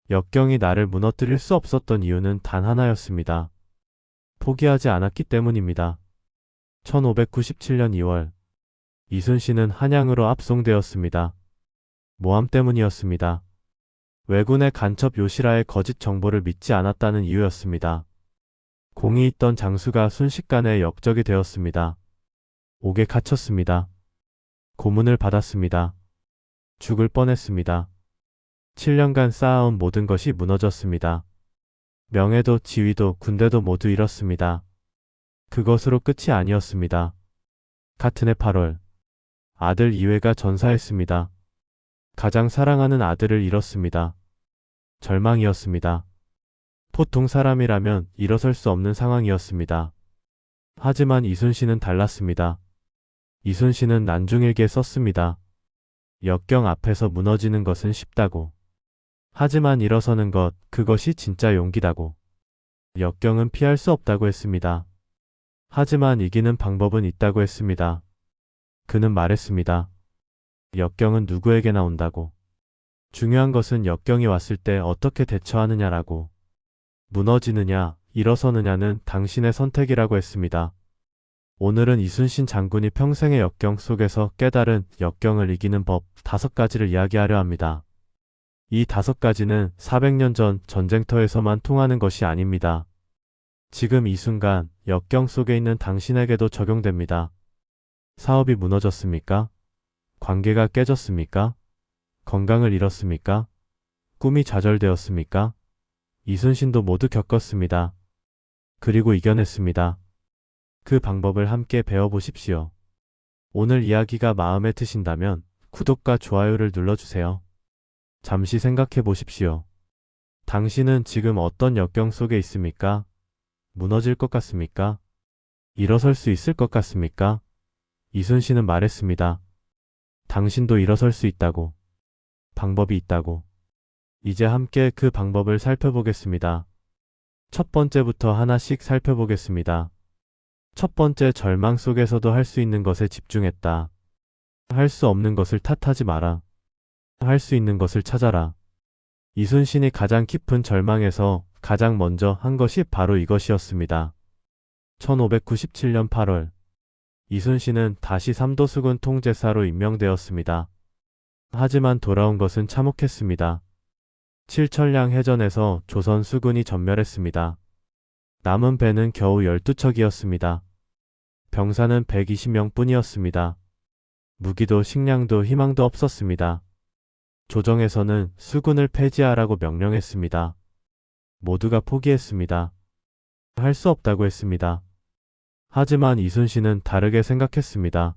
역경이 나를 무너뜨릴 수 없었던 이유는 단 하나였습니다. 포기하지 않았기 때문입니다. 1597년 2월, 이순신은 한양으로 압송되었습니다. 모함 때문이었습니다. 왜군의 간첩 요시라의 거짓 정보를 믿지 않았다는 이유였습니다. 공이 있던 장수가 순식간에 역적이 되었습니다. 옥에 갇혔습니다. 고문을 받았습니다. 죽을 뻔했습니다. 7년간 쌓아온 모든 것이 무너졌습니다. 명예도 지위도 군대도 모두 잃었습니다. 그것으로 끝이 아니었습니다. 같은 해 8월, 아들 이회가 전사했습니다. 가장 사랑하는 아들을 잃었습니다. 절망이었습니다. 보통 사람이라면 일어설 수 없는 상황이었습니다. 하지만 이순신은 달랐습니다. 이순신은 난중일기에 썼습니다. 역경 앞에서 무너지는 것은 쉽다고. 하지만 일어서는 것, 그것이 진짜 용기다고. 역경은 피할 수 없다고 했습니다. 하지만 이기는 방법은 있다고 했습니다. 그는 말했습니다. 역경은 누구에게나 온다고. 중요한 것은 역경이 왔을 때 어떻게 대처하느냐라고. 무너지느냐, 일어서느냐는 당신의 선택이라고 했습니다. 오늘은 이순신 장군이 평생의 역경 속에서 깨달은 역경을 이기는 법 5가지를 이야기하려 합니다. 이 5가지는 400년 전 전쟁터에서만 통하는 것이 아닙니다. 지금 이 순간 역경 속에 있는 당신에게도 적용됩니다. 사업이 무너졌습니까? 관계가 깨졌습니까? 건강을 잃었습니까? 꿈이 좌절되었습니까? 이순신도 모두 겪었습니다. 그리고 이겨냈습니다. 그 방법을 함께 배워보십시오. 오늘 이야기가 마음에 드신다면 구독과 좋아요를 눌러주세요. 잠시 생각해 보십시오. 당신은 지금 어떤 역경 속에 있습니까? 무너질 것 같습니까? 일어설 수 있을 것 같습니까? 이순신은 말했습니다. 당신도 일어설 수 있다고. 방법이 있다고. 이제 함께 그 방법을 살펴보겠습니다. 첫 번째부터 하나씩 살펴보겠습니다. 첫 번째, 절망 속에서도 할 수 있는 것에 집중했다. 할 수 없는 것을 탓하지 마라. 할 수 있는 것을 찾아라. 이순신이 가장 깊은 절망에서 가장 먼저 한 것이 바로 이것이었습니다. 1597년 8월, 이순신은 다시 삼도수군 통제사로 임명되었습니다. 하지만 돌아온 것은 참혹했습니다. 칠천량 해전에서 조선 수군이 전멸했습니다. 남은 배는 겨우 12척이었습니다. 병사는 120명 뿐이었습니다. 무기도 식량도 희망도 없었습니다. 조정에서는 수군을 폐지하라고 명령했습니다. 모두가 포기했습니다. 할 수 없다고 했습니다. 하지만 이순신은 다르게 생각했습니다.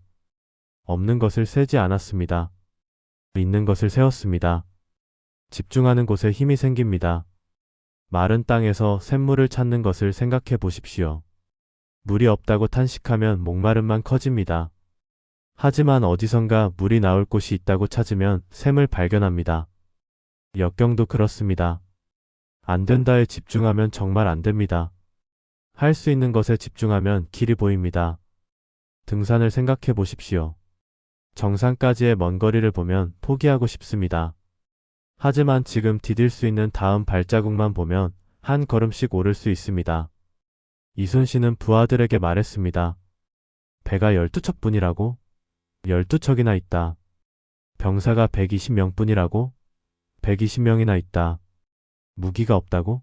없는 것을 세지 않았습니다. 있는 것을 세웠습니다. 집중하는 곳에 힘이 생깁니다. 마른 땅에서 샘물을 찾는 것을 생각해 보십시오. 물이 없다고 탄식하면 목마름만 커집니다. 하지만 어디선가 물이 나올 곳이 있다고 찾으면 샘을 발견합니다. 역경도 그렇습니다. 안 된다에 집중하면 정말 안 됩니다. 할 수 있는 것에 집중하면 길이 보입니다. 등산을 생각해 보십시오. 정상까지의 먼 거리를 보면 포기하고 싶습니다. 하지만 지금 디딜 수 있는 다음 발자국만 보면 한 걸음씩 오를 수 있습니다. 이순신은 부하들에게 말했습니다. 배가 12척뿐이라고? 12척이나 있다. 병사가 120명뿐이라고? 120명이나 있다. 무기가 없다고?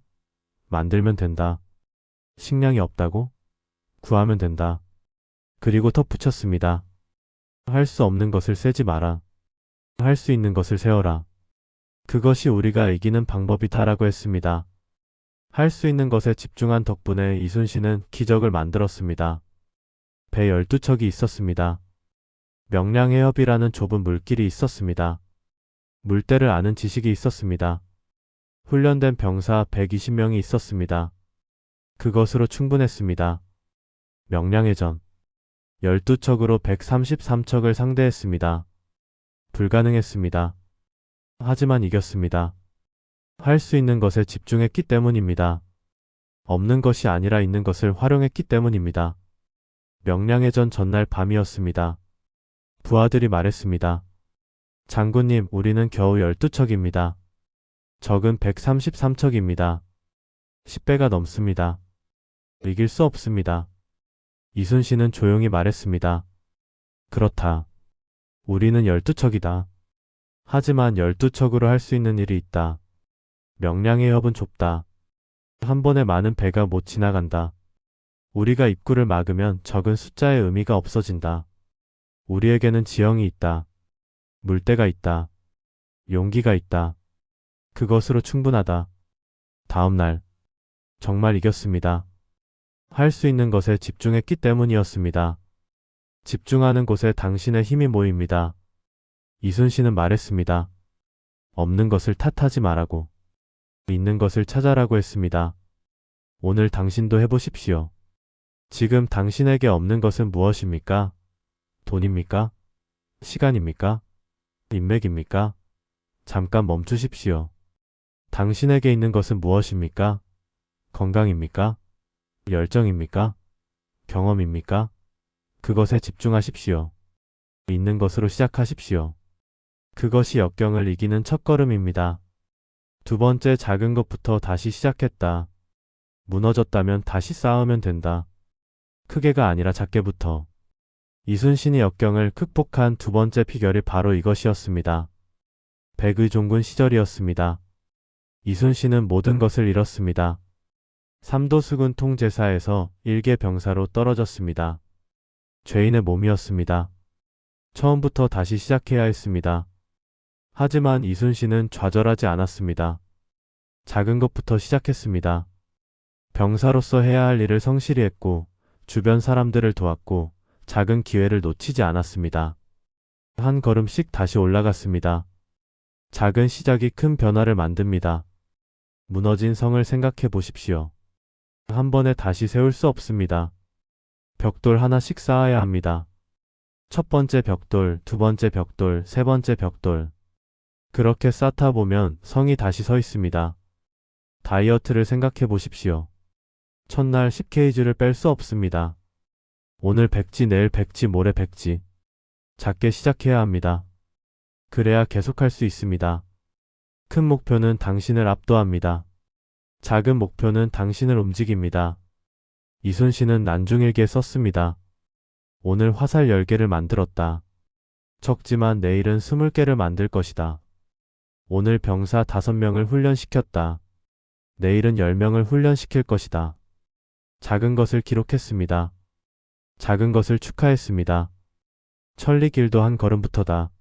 만들면 된다. 식량이 없다고? 구하면 된다. 그리고 덧붙였습니다. 할 수 없는 것을 세지 마라. 할 수 있는 것을 세워라. 그것이 우리가 이기는 방법이다라고 했습니다. 할 수 있는 것에 집중한 덕분에 이순신은 기적을 만들었습니다. 배 12척이 있었습니다. 명량해협이라는 좁은 물길이 있었습니다. 물때를 아는 지식이 있었습니다. 훈련된 병사 120명이 있었습니다. 그것으로 충분했습니다. 명량해전 12척으로 133척을 상대했습니다. 불가능했습니다. 하지만 이겼습니다. 할 수 있는 것에 집중했기 때문입니다. 없는 것이 아니라 있는 것을 활용했기 때문입니다. 명량해전 전날 밤이었습니다. 부하들이 말했습니다. 장군님, 우리는 겨우 12척입니다. 적은 133척입니다. 10배가 넘습니다. 이길 수 없습니다. 이순신은 조용히 말했습니다. 그렇다. 우리는 12척이다. 하지만 12척으로 할 수 있는 일이 있다. 명량의 협은 좁다. 한 번에 많은 배가 못 지나간다. 우리가 입구를 막으면 적은 숫자의 의미가 없어진다. 우리에게는 지형이 있다. 물대가 있다. 용기가 있다. 그것으로 충분하다. 다음 날, 정말 이겼습니다. 할 수 있는 것에 집중했기 때문이었습니다. 집중하는 곳에 당신의 힘이 모입니다. 이순신은 말했습니다. 없는 것을 탓하지 말라고. 있는 것을 찾아라고 했습니다. 오늘 당신도 해보십시오. 지금 당신에게 없는 것은 무엇입니까? 돈입니까? 시간입니까? 인맥입니까? 잠깐 멈추십시오. 당신에게 있는 것은 무엇입니까? 건강입니까? 열정입니까? 경험입니까? 그것에 집중하십시오. 있는 것으로 시작하십시오. 그것이 역경을 이기는 첫걸음입니다. 두 번째, 작은 것부터 다시 시작했다. 무너졌다면 다시 쌓으면 된다. 크게가 아니라 작게부터. 이순신이 역경을 극복한 두 번째 비결이 바로 이것이었습니다. 백의종군 시절이었습니다. 이순신은 모든 것을 잃었습니다. 삼도수군 통제사에서 일개 병사로 떨어졌습니다. 죄인의 몸이었습니다. 처음부터 다시 시작해야 했습니다. 하지만 이순신은 좌절하지 않았습니다. 작은 것부터 시작했습니다. 병사로서 해야 할 일을 성실히 했고, 주변 사람들을 도왔고, 작은 기회를 놓치지 않았습니다. 한 걸음씩 다시 올라갔습니다. 작은 시작이 큰 변화를 만듭니다. 무너진 성을 생각해 보십시오. 한 번에 다시 세울 수 없습니다. 벽돌 하나씩 쌓아야 합니다. 첫 번째 벽돌, 두 번째 벽돌, 세 번째 벽돌. 그렇게 쌓다 보면 성이 다시 서 있습니다. 다이어트를 생각해 보십시오. 첫날 10kg를 뺄 수 없습니다. 오늘 100지, 내일 100지, 모레 100지. 작게 시작해야 합니다. 그래야 계속할 수 있습니다. 큰 목표는 당신을 압도합니다. 작은 목표는 당신을 움직입니다. 이순신은 난중일기에 썼습니다. 오늘 화살 10개를 만들었다. 적지만 내일은 20개를 만들 것이다. 오늘 병사 5명을 훈련시켰다. 내일은 10명을 훈련시킬 것이다. 작은 것을 기록했습니다. 작은 것을 축하했습니다. 천리길도 한 걸음부터다.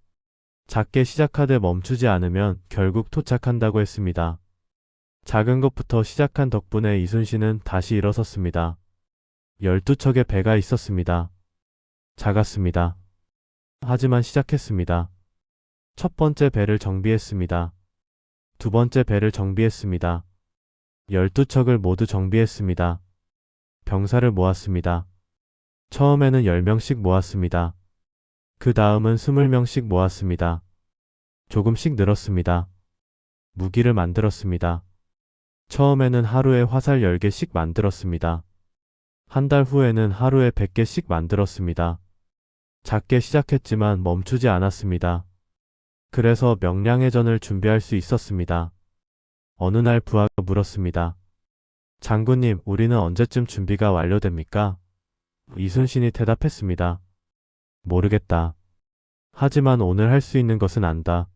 작게 시작하되 멈추지 않으면 결국 도착한다고 했습니다. 작은 것부터 시작한 덕분에 이순신은 다시 일어섰습니다. 12척의 배가 있었습니다. 작았습니다. 하지만 시작했습니다. 첫 번째 배를 정비했습니다. 두 번째 배를 정비했습니다. 12척을 모두 정비했습니다. 병사를 모았습니다. 처음에는 10명씩 모았습니다. 그 다음은 20명씩 모았습니다. 조금씩 늘었습니다. 무기를 만들었습니다. 처음에는 하루에 화살 10개씩 만들었습니다. 한 달 후에는 하루에 100개씩 만들었습니다. 작게 시작했지만 멈추지 않았습니다. 그래서 명량의 전을 준비할 수 있었습니다. 어느 날 부하가 물었습니다. 장군님, 우리는 언제쯤 준비가 완료됩니까? 이순신이 대답했습니다. 모르겠다. 하지만 오늘 할 수 있는 것은 안다.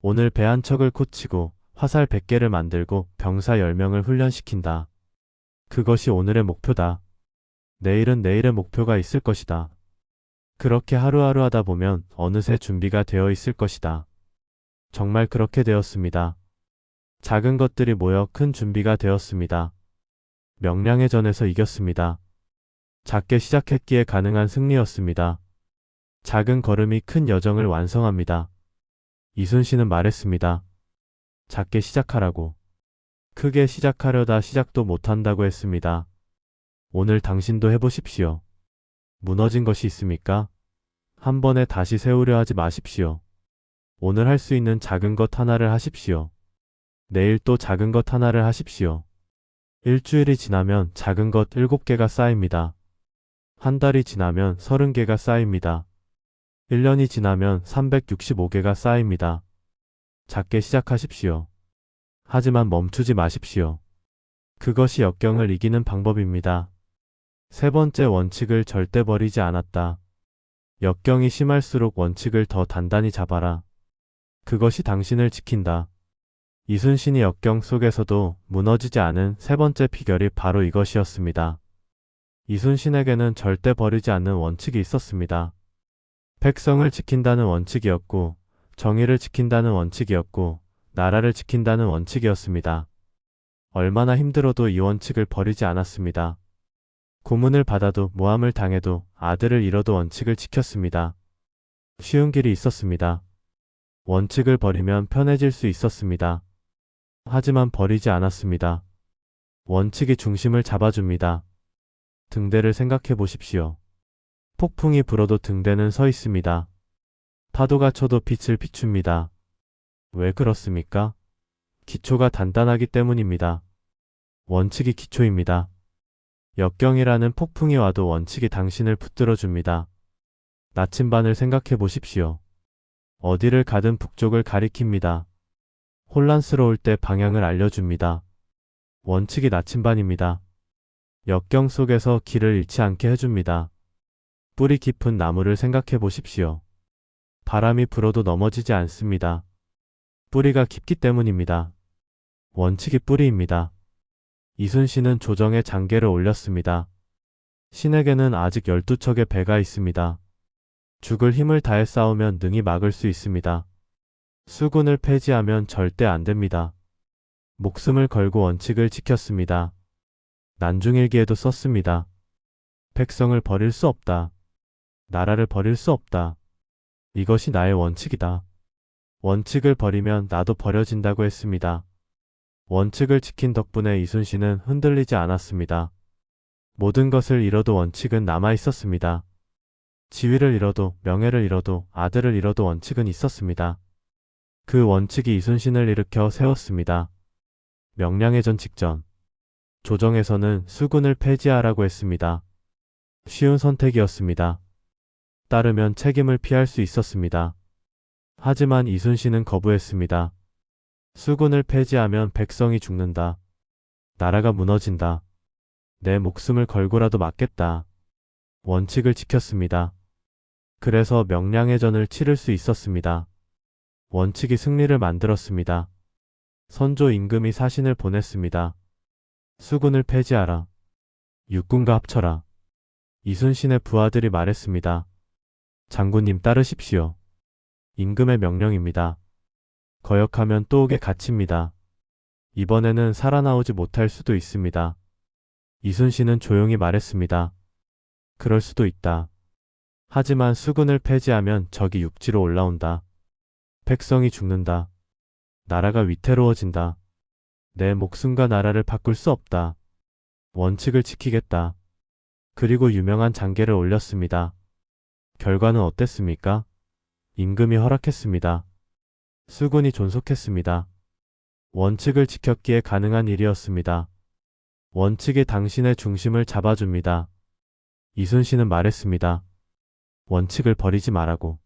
오늘 배 한 척을 고치고 화살 100개를 만들고 병사 10명을 훈련시킨다. 그것이 오늘의 목표다. 내일은 내일의 목표가 있을 것이다. 그렇게 하루하루 하다 보면 어느새 준비가 되어 있을 것이다. 정말 그렇게 되었습니다. 작은 것들이 모여 큰 준비가 되었습니다. 명량의 전에서 이겼습니다. 작게 시작했기에 가능한 승리였습니다. 작은 걸음이 큰 여정을 완성합니다. 이순신은 말했습니다. 작게 시작하라고. 크게 시작하려다 시작도 못한다고 했습니다. 오늘 당신도 해보십시오. 무너진 것이 있습니까? 한 번에 다시 세우려 하지 마십시오. 오늘 할 수 있는 작은 것 하나를 하십시오. 내일 또 작은 것 하나를 하십시오. 일주일이 지나면 작은 것 7개가 쌓입니다. 한 달이 지나면 30개가 쌓입니다. 1년이 지나면 365개가 쌓입니다. 작게 시작하십시오. 하지만 멈추지 마십시오. 그것이 역경을 이기는 방법입니다. 세 번째 원칙을 절대 버리지 않았다. 역경이 심할수록 원칙을 더 단단히 잡아라. 그것이 당신을 지킨다. 이순신이 역경 속에서도 무너지지 않은 세 번째 비결이 바로 이것이었습니다. 이순신에게는 절대 버리지 않는 원칙이 있었습니다. 백성을 지킨다는 원칙이었고, 정의를 지킨다는 원칙이었고, 나라를 지킨다는 원칙이었습니다. 얼마나 힘들어도 이 원칙을 버리지 않았습니다. 고문을 받아도 모함을 당해도 아들을 잃어도 원칙을 지켰습니다. 쉬운 길이 있었습니다. 원칙을 버리면 편해질 수 있었습니다. 하지만 버리지 않았습니다. 원칙이 중심을 잡아줍니다. 등대를 생각해 보십시오. 폭풍이 불어도 등대는 서 있습니다. 파도가 쳐도 빛을 비춥니다. 왜 그렇습니까? 기초가 단단하기 때문입니다. 원칙이 기초입니다. 역경이라는 폭풍이 와도 원칙이 당신을 붙들어 줍니다. 나침반을 생각해 보십시오. 어디를 가든 북쪽을 가리킵니다. 혼란스러울 때 방향을 알려줍니다. 원칙이 나침반입니다. 역경 속에서 길을 잃지 않게 해줍니다. 뿌리 깊은 나무를 생각해 보십시오. 바람이 불어도 넘어지지 않습니다. 뿌리가 깊기 때문입니다. 원칙이 뿌리입니다. 이순신은 조정에 장계를 올렸습니다. 신에게는 아직 12척의 배가 있습니다. 죽을 힘을 다해 싸우면 능히 막을 수 있습니다. 수군을 폐지하면 절대 안 됩니다. 목숨을 걸고 원칙을 지켰습니다. 난중일기에도 썼습니다. 백성을 버릴 수 없다. 나라를 버릴 수 없다. 이것이 나의 원칙이다. 원칙을 버리면 나도 버려진다고 했습니다. 원칙을 지킨 덕분에 이순신은 흔들리지 않았습니다. 모든 것을 잃어도 원칙은 남아 있었습니다. 지위를 잃어도, 명예를 잃어도, 아들을 잃어도 원칙은 있었습니다. 그 원칙이 이순신을 일으켜 세웠습니다. 명량해전 직전, 조정에서는 수군을 폐지하라고 했습니다. 쉬운 선택이었습니다. 따르면 책임을 피할 수 있었습니다. 하지만 이순신은 거부했습니다. 수군을 폐지하면 백성이 죽는다. 나라가 무너진다. 내 목숨을 걸고라도 막겠다. 원칙을 지켰습니다. 그래서 명량해전을 치를 수 있었습니다. 원칙이 승리를 만들었습니다. 선조 임금이 사신을 보냈습니다. 수군을 폐지하라. 육군과 합쳐라. 이순신의 부하들이 말했습니다. 장군님 따르십시오. 임금의 명령입니다. 거역하면 또 옥에 갇힙니다. 이번에는 살아나오지 못할 수도 있습니다. 이순신은 조용히 말했습니다. 그럴 수도 있다. 하지만 수군을 폐지하면 적이 육지로 올라온다. 백성이 죽는다. 나라가 위태로워진다. 내 목숨과 나라를 바꿀 수 없다. 원칙을 지키겠다. 그리고 유명한 장계를 올렸습니다. 결과는 어땠습니까? 임금이 허락했습니다. 수군이 존속했습니다. 원칙을 지켰기에 가능한 일이었습니다. 원칙이 당신의 중심을 잡아줍니다. 이순신은 말했습니다. 원칙을 버리지 말라고.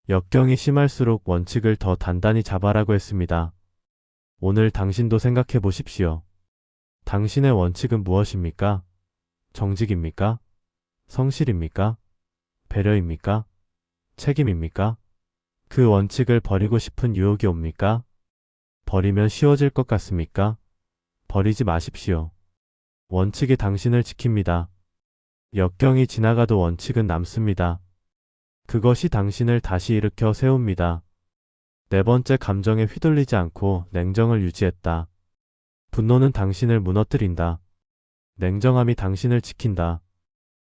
역경이 심할수록 원칙을 더 단단히 잡아라고 했습니다. 오늘 당신도 생각해 보십시오. 당신의 원칙은 무엇입니까? 정직입니까? 성실입니까? 배려입니까? 책임입니까? 그 원칙을 버리고 싶은 유혹이 옵니까? 버리면 쉬워질 것 같습니까? 버리지 마십시오. 원칙이 당신을 지킵니다. 역경이 지나가도 원칙은 남습니다. 그것이 당신을 다시 일으켜 세웁니다. 네 번째, 감정에 휘둘리지 않고 냉정을 유지했다. 분노는 당신을 무너뜨린다. 냉정함이 당신을 지킨다.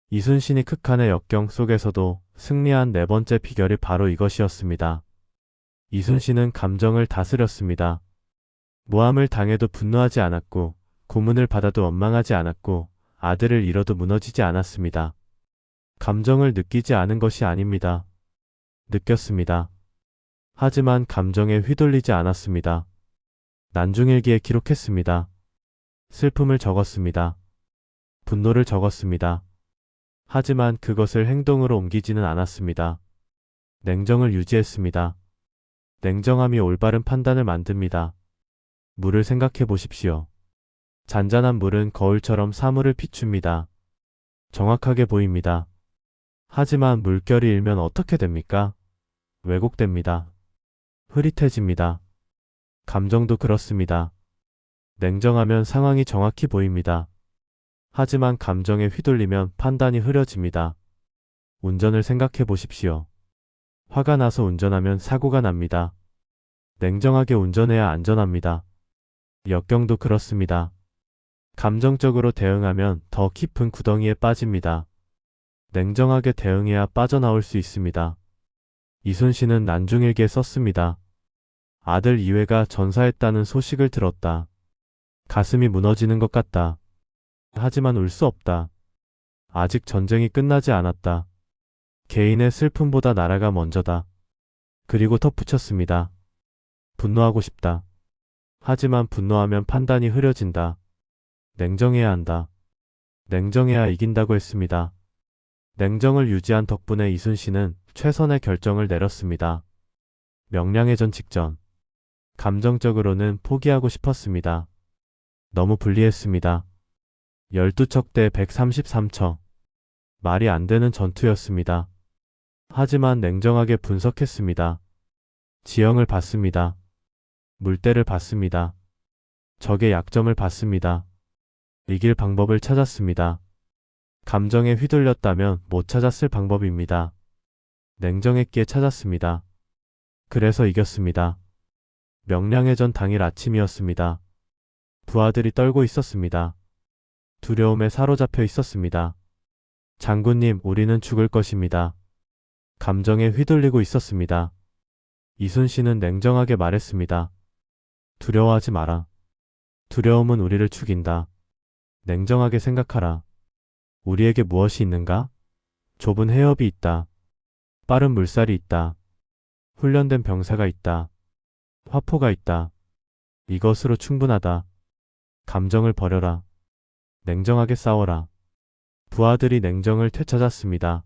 이순신이 극한의 역경 속에서도 승리한 네 번째 비결이 바로 이것이었습니다. 이순신은 감정을 다스렸습니다. 모함을 당해도 분노하지 않았고, 고문을 받아도 원망하지 않았고, 아들을 잃어도 무너지지 않았습니다. 감정을 느끼지 않은 것이 아닙니다. 느꼈습니다. 하지만 감정에 휘둘리지 않았습니다. 난중일기에 기록했습니다. 슬픔을 적었습니다. 분노를 적었습니다. 하지만 그것을 행동으로 옮기지는 않았습니다. 냉정을 유지했습니다. 냉정함이 올바른 판단을 만듭니다. 물을 생각해 보십시오. 잔잔한 물은 거울처럼 사물을 비춥니다. 정확하게 보입니다. 하지만 물결이 일면 어떻게 됩니까? 왜곡됩니다. 흐릿해집니다. 감정도 그렇습니다. 냉정하면 상황이 정확히 보입니다. 하지만 감정에 휘둘리면 판단이 흐려집니다. 운전을 생각해 보십시오. 화가 나서 운전하면 사고가 납니다. 냉정하게 운전해야 안전합니다. 역경도 그렇습니다. 감정적으로 대응하면 더 깊은 구덩이에 빠집니다. 냉정하게 대응해야 빠져나올 수 있습니다. 이순신은 난중일기에 썼습니다. 아들 이회가 전사했다는 소식을 들었다. 가슴이 무너지는 것 같다. 하지만 울 수 없다. 아직 전쟁이 끝나지 않았다. 개인의 슬픔보다 나라가 먼저다. 그리고 덧붙였습니다. 분노하고 싶다. 하지만 분노하면 판단이 흐려진다. 냉정해야 한다. 냉정해야 이긴다고 했습니다. 냉정을 유지한 덕분에 이순신은 최선의 결정을 내렸습니다. 명량해전 직전. 감정적으로는 포기하고 싶었습니다. 너무 불리했습니다. 12척 대 133척. 말이 안 되는 전투였습니다. 하지만 냉정하게 분석했습니다. 지형을 봤습니다. 물때를 봤습니다. 적의 약점을 봤습니다. 이길 방법을 찾았습니다. 감정에 휘둘렸다면 못 찾았을 방법입니다. 냉정했기에 찾았습니다. 그래서 이겼습니다. 명량해전 당일 아침이었습니다. 부하들이 떨고 있었습니다. 두려움에 사로잡혀 있었습니다. 장군님, 우리는 죽을 것입니다. 감정에 휘둘리고 있었습니다. 이순신은 냉정하게 말했습니다. 두려워하지 마라. 두려움은 우리를 죽인다. 냉정하게 생각하라. 우리에게 무엇이 있는가? 좁은 해협이 있다. 빠른 물살이 있다. 훈련된 병사가 있다. 화포가 있다. 이것으로 충분하다. 감정을 버려라. 냉정하게 싸워라. 부하들이 냉정을 되찾았습니다.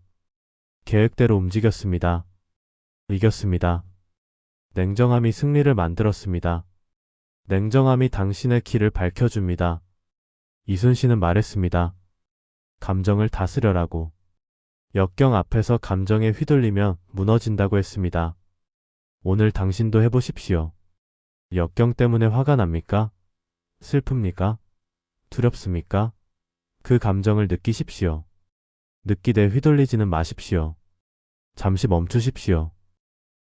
계획대로 움직였습니다. 이겼습니다. 냉정함이 승리를 만들었습니다. 냉정함이 당신의 길을 밝혀줍니다. 이순신은 말했습니다. 감정을 다스려라고. 역경 앞에서 감정에 휘둘리면 무너진다고 했습니다. 오늘 당신도 해보십시오. 역경 때문에 화가 납니까? 슬픕니까? 두렵습니까? 그 감정을 느끼십시오. 느끼되 휘둘리지는 마십시오. 잠시 멈추십시오.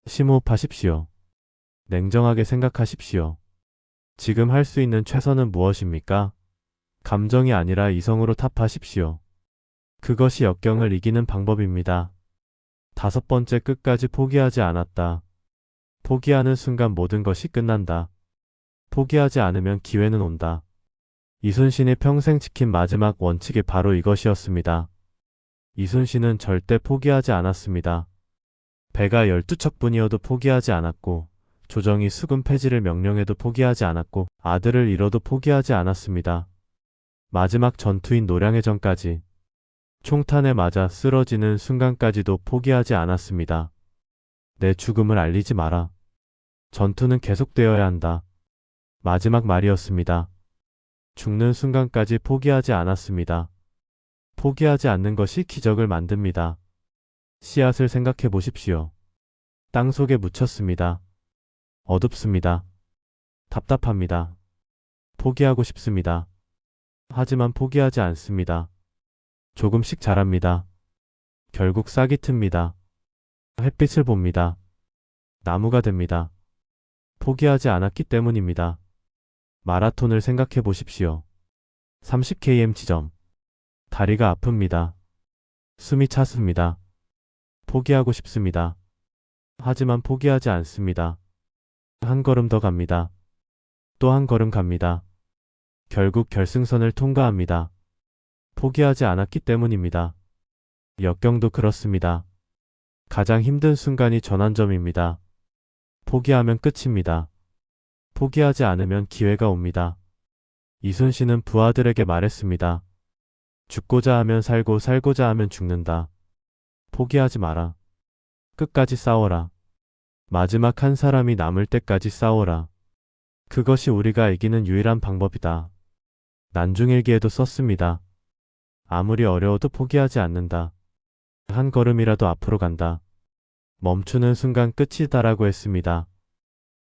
심호흡하십시오. 냉정하게 생각하십시오. 지금 할 수 있는 최선은 무엇입니까? 감정이 아니라 이성으로 타파하십시오. 그것이 역경을 이기는 방법입니다. 5번째, 끝까지 포기하지 않았다. 포기하는 순간 모든 것이 끝난다. 포기하지 않으면 기회는 온다. 이순신이 평생 지킨 마지막 원칙이 바로 이것이었습니다. 이순신은 절대 포기하지 않았습니다. 배가 12척뿐이어도 포기하지 않았고, 조정이 수군 폐지를 명령해도 포기하지 않았고, 아들을 잃어도 포기하지 않았습니다. 마지막 전투인 노량해전까지, 총탄에 맞아 쓰러지는 순간까지도 포기하지 않았습니다. 내 죽음을 알리지 마라. 전투는 계속되어야 한다. 마지막 말이었습니다. 죽는 순간까지 포기하지 않았습니다. 포기하지 않는 것이 기적을 만듭니다. 씨앗을 생각해 보십시오. 땅 속에 묻혔습니다. 어둡습니다. 답답합니다. 포기하고 싶습니다. 하지만 포기하지 않습니다. 조금씩 자랍니다. 결국 싹이 틉니다. 햇빛을 봅니다. 나무가 됩니다. 포기하지 않았기 때문입니다. 마라톤을 생각해 보십시오. 30km 지점. 다리가 아픕니다. 숨이 찼습니다. 포기하고 싶습니다. 하지만 포기하지 않습니다. 한 걸음 더 갑니다. 또 한 걸음 갑니다. 결국 결승선을 통과합니다. 포기하지 않았기 때문입니다. 역경도 그렇습니다. 가장 힘든 순간이 전환점입니다. 포기하면 끝입니다. 포기하지 않으면 기회가 옵니다. 이순신은 부하들에게 말했습니다. 죽고자 하면 살고 살고자 하면 죽는다. 포기하지 마라. 끝까지 싸워라. 마지막 한 사람이 남을 때까지 싸워라. 그것이 우리가 이기는 유일한 방법이다. 난중일기에도 썼습니다. 아무리 어려워도 포기하지 않는다. 한 걸음이라도 앞으로 간다. 멈추는 순간 끝이다라고 했습니다.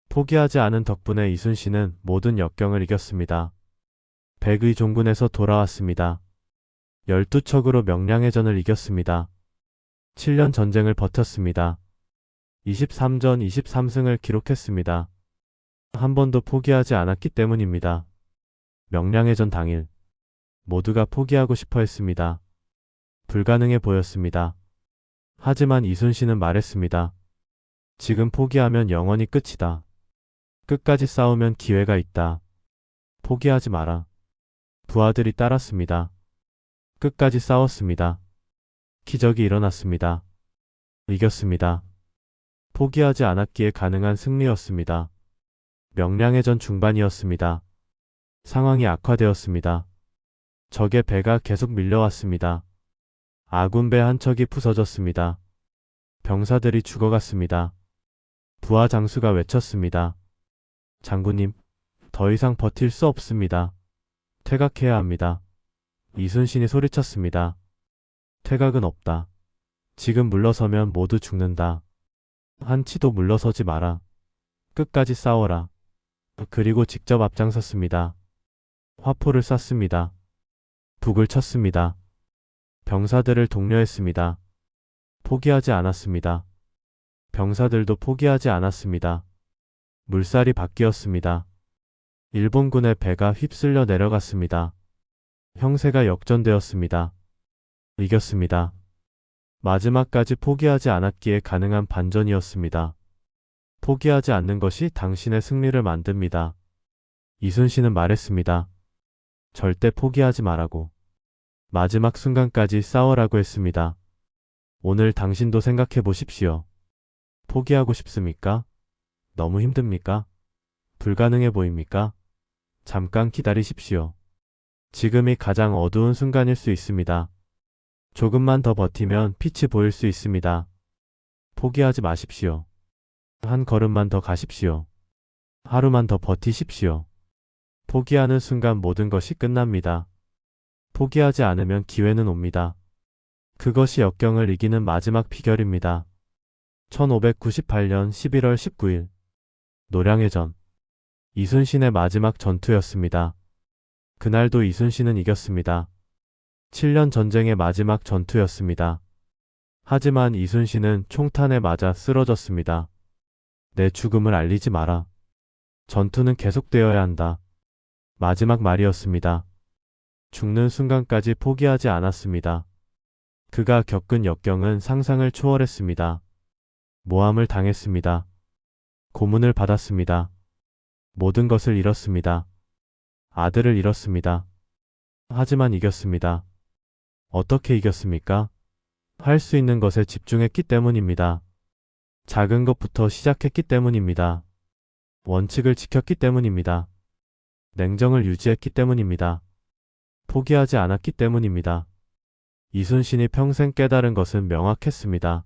포기하지 않은 덕분에 이순신은 모든 역경을 이겼습니다. 백의 종군에서 돌아왔습니다. 12척으로 명량해전을 이겼습니다. 7년 전쟁을 버텼습니다. 23전 23승을 기록했습니다. 한 번도 포기하지 않았기 때문입니다. 명량해전 당일 모두가 포기하고 싶어 했습니다. 불가능해 보였습니다. 하지만 이순신은 말했습니다. 지금 포기하면 영원히 끝이다. 끝까지 싸우면 기회가 있다. 포기하지 마라. 부하들이 따랐습니다. 끝까지 싸웠습니다. 기적이 일어났습니다. 이겼습니다. 포기하지 않았기에 가능한 승리였습니다. 명량해전 중반이었습니다. 상황이 악화되었습니다. 적의 배가 계속 밀려왔습니다. 아군 배 한 척이 부서졌습니다. 병사들이 죽어갔습니다. 부하 장수가 외쳤습니다. 장군님, 더 이상 버틸 수 없습니다. 퇴각해야 합니다. 이순신이 소리쳤습니다. 퇴각은 없다. 지금 물러서면 모두 죽는다. 한치도 물러서지 마라. 끝까지 싸워라. 그리고 직접 앞장섰습니다. 화포를 쐈습니다. 북을 쳤습니다. 병사들을 독려했습니다. 포기하지 않았습니다. 병사들도 포기하지 않았습니다. 물살이 바뀌었습니다. 일본군의 배가 휩쓸려 내려갔습니다. 형세가 역전되었습니다. 이겼습니다. 마지막까지 포기하지 않았기에 가능한 반전이었습니다. 포기하지 않는 것이 당신의 승리를 만듭니다. 이순신은 말했습니다. 절대 포기하지 말라고. 마지막 순간까지 싸워라고 했습니다. 오늘 당신도 생각해 보십시오. 포기하고 싶습니까? 너무 힘듭니까? 불가능해 보입니까? 잠깐 기다리십시오. 지금이 가장 어두운 순간일 수 있습니다. 조금만 더 버티면 빛이 보일 수 있습니다. 포기하지 마십시오. 한 걸음만 더 가십시오. 하루만 더 버티십시오. 포기하는 순간 모든 것이 끝납니다. 포기하지 않으면 기회는 옵니다. 그것이 역경을 이기는 마지막 비결입니다. 1598년 11월 19일 노량해전 이순신의 마지막 전투였습니다. 그날도 이순신은 이겼습니다. 7년 전쟁의 마지막 전투였습니다. 하지만 이순신은 총탄에 맞아 쓰러졌습니다. 내 죽음을 알리지 마라. 전투는 계속되어야 한다. 마지막 말이었습니다. 죽는 순간까지 포기하지 않았습니다. 그가 겪은 역경은 상상을 초월했습니다. 모함을 당했습니다. 고문을 받았습니다. 모든 것을 잃었습니다. 아들을 잃었습니다. 하지만 이겼습니다. 어떻게 이겼습니까? 할 수 있는 것에 집중했기 때문입니다. 작은 것부터 시작했기 때문입니다. 원칙을 지켰기 때문입니다. 냉정을 유지했기 때문입니다. 포기하지 않았기 때문입니다. 이순신이 평생 깨달은 것은 명확했습니다.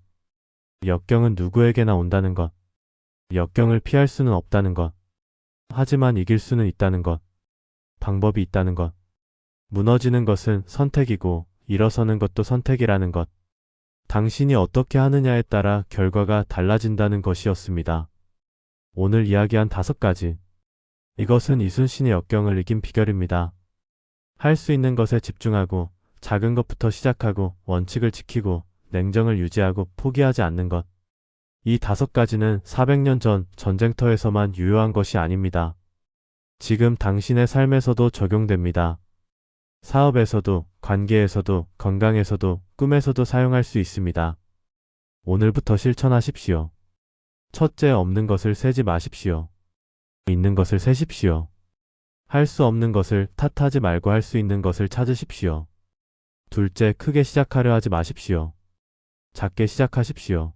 역경은 누구에게나 온다는 것. 역경을 피할 수는 없다는 것. 하지만 이길 수는 있다는 것. 방법이 있다는 것. 무너지는 것은 선택이고 일어서는 것도 선택이라는 것. 당신이 어떻게 하느냐에 따라 결과가 달라진다는 것이었습니다. 오늘 이야기한 5가지. 이것은 이순신의 역경을 이긴 비결입니다. 할 수 있는 것에 집중하고 작은 것부터 시작하고 원칙을 지키고 냉정을 유지하고 포기하지 않는 것. 이 5가지는 400년 전 전쟁터에서만 유효한 것이 아닙니다. 지금 당신의 삶에서도 적용됩니다. 사업에서도, 관계에서도, 건강에서도, 꿈에서도 사용할 수 있습니다. 오늘부터 실천하십시오. 첫째, 없는 것을 세지 마십시오. 있는 것을 세십시오. 할 수 없는 것을 탓하지 말고 할 수 있는 것을 찾으십시오. 둘째, 크게 시작하려 하지 마십시오. 작게 시작하십시오.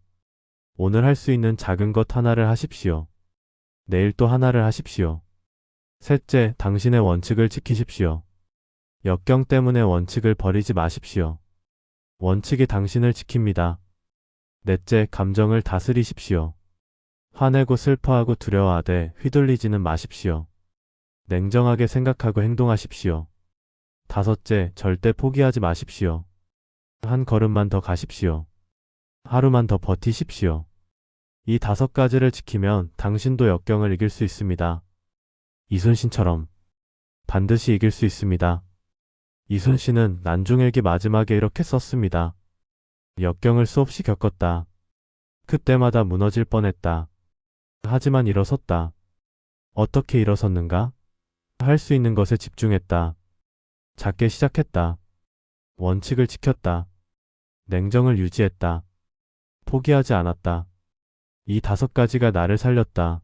오늘 할 수 있는 작은 것 하나를 하십시오. 내일 또 하나를 하십시오. 셋째, 당신의 원칙을 지키십시오. 역경 때문에 원칙을 버리지 마십시오. 원칙이 당신을 지킵니다. 넷째, 감정을 다스리십시오. 화내고 슬퍼하고 두려워하되 휘둘리지는 마십시오. 냉정하게 생각하고 행동하십시오. 다섯째, 절대 포기하지 마십시오. 한 걸음만 더 가십시오. 하루만 더 버티십시오. 이 5가지를 지키면 당신도 역경을 이길 수 있습니다. 이순신처럼 반드시 이길 수 있습니다. 이순신은 난중일기 마지막에 이렇게 썼습니다. 역경을 수없이 겪었다. 그때마다 무너질 뻔했다. 하지만 일어섰다. 어떻게 일어섰는가? 할 수 있는 것에 집중했다. 작게 시작했다. 원칙을 지켰다. 냉정을 유지했다. 포기하지 않았다. 이 5가지가 나를 살렸다.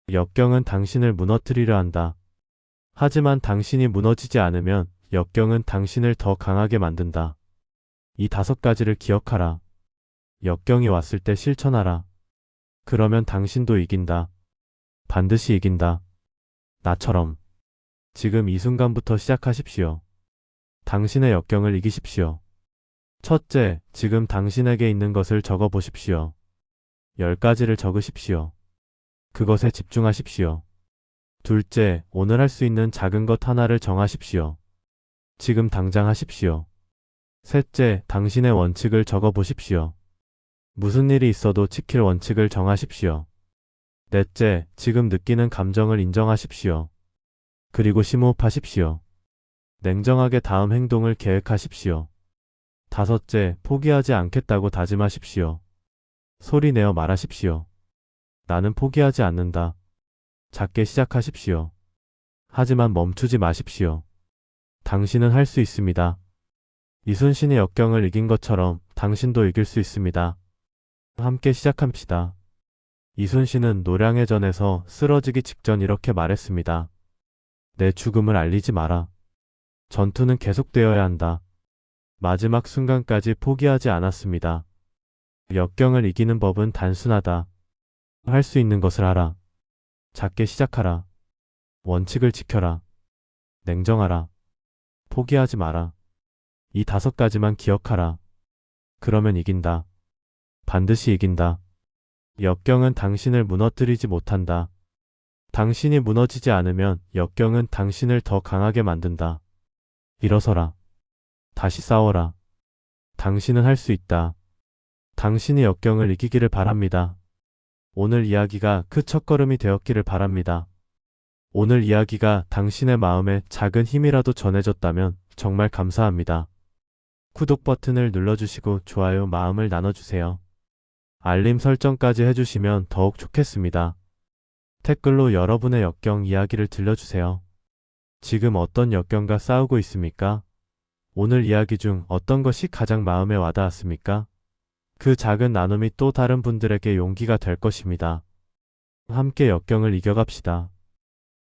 역경은 당신을 무너뜨리려 한다. 하지만 당신이 무너지지 않으면 역경은 당신을 더 강하게 만든다. 이 5가지를 기억하라. 역경이 왔을 때 실천하라. 그러면 당신도 이긴다. 반드시 이긴다. 나처럼. 지금 이 순간부터 시작하십시오. 당신의 역경을 이기십시오. 첫째, 지금 당신에게 있는 것을 적어 보십시오. 10가지를 적으십시오. 그것에 집중하십시오. 둘째, 오늘 할 수 있는 작은 것 하나를 정하십시오. 지금 당장 하십시오. 셋째, 당신의 원칙을 적어 보십시오. 무슨 일이 있어도 지킬 원칙을 정하십시오. 넷째, 지금 느끼는 감정을 인정하십시오. 그리고 심호흡하십시오. 냉정하게 다음 행동을 계획하십시오. 다섯째, 포기하지 않겠다고 다짐하십시오. 소리 내어 말하십시오. 나는 포기하지 않는다. 작게 시작하십시오. 하지만 멈추지 마십시오. 당신은 할 수 있습니다. 이순신의 역경을 이긴 것처럼 당신도 이길 수 있습니다. 함께 시작합시다. 이순신은 노량해전에서 쓰러지기 직전 이렇게 말했습니다. 내 죽음을 알리지 마라. 전투는 계속되어야 한다. 마지막 순간까지 포기하지 않았습니다. 역경을 이기는 법은 단순하다. 할 수 있는 것을 하라. 작게 시작하라. 원칙을 지켜라. 냉정하라. 포기하지 마라. 이 5가지만 기억하라. 그러면 이긴다. 반드시 이긴다. 역경은 당신을 무너뜨리지 못한다. 당신이 무너지지 않으면 역경은 당신을 더 강하게 만든다. 일어서라. 다시 싸워라. 당신은 할 수 있다. 당신이 역경을 이기기를 바랍니다. 오늘 이야기가 그 첫걸음이 되었기를 바랍니다. 오늘 이야기가 당신의 마음에 작은 힘이라도 전해졌다면 정말 감사합니다. 구독 버튼을 눌러주시고 좋아요 마음을 나눠주세요. 알림 설정까지 해주시면 더욱 좋겠습니다. 댓글로 여러분의 역경 이야기를 들려주세요. 지금 어떤 역경과 싸우고 있습니까? 오늘 이야기 중 어떤 것이 가장 마음에 와닿았습니까? 그 작은 나눔이 또 다른 분들에게 용기가 될 것입니다. 함께 역경을 이겨갑시다.